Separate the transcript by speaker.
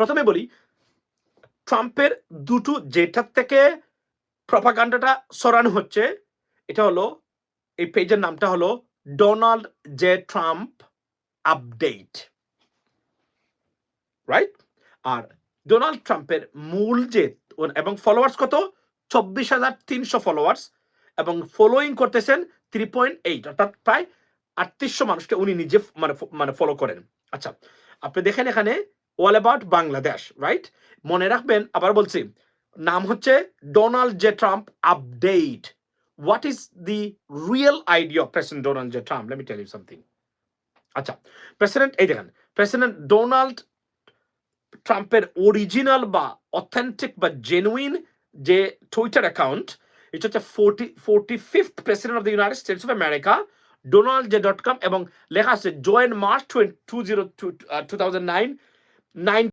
Speaker 1: প্রথমে বলি ট্রাম্পের দুটো যেটার থেকে প্রপাগান্ডাটা সরানো হচ্ছে এটা হলো এই পেজের নামটা হলো Donald J Trump update, right? আর ডোনাল্ড ট্রাম্পের মূল যে এবং ফলোয়ার্স কত 24,300 ফলোয়ার্স এবং ফলোইং করতেছেন 3.8 অর্থাৎ প্রায় 3800 মানুষকে উনি নিজে মানে ফলো করেন। আচ্ছা, আপনি দেখেন এখানে অল অ্যাবাউট বাংলাদেশ, রাইট? মনে রাখবেন, আবার বলছি, নাম হচ্ছে Donald J Trump update. What is the real idea of president Donald J Trump? Let me tell you something. আচ্ছা, প্রেসিডেন্ট এই দেখেন, প্রেসিডেন্ট ডোনাল্ড ট্রাম্পের অরিজিনাল বা অথেন্টিক বা জেনুইন যে টুইটার অ্যাকাউন্ট, এটা হচ্ছে 45th president of the United States of America, donaldj.com, এবং লেখা আছে জয়েন মার্চ 2009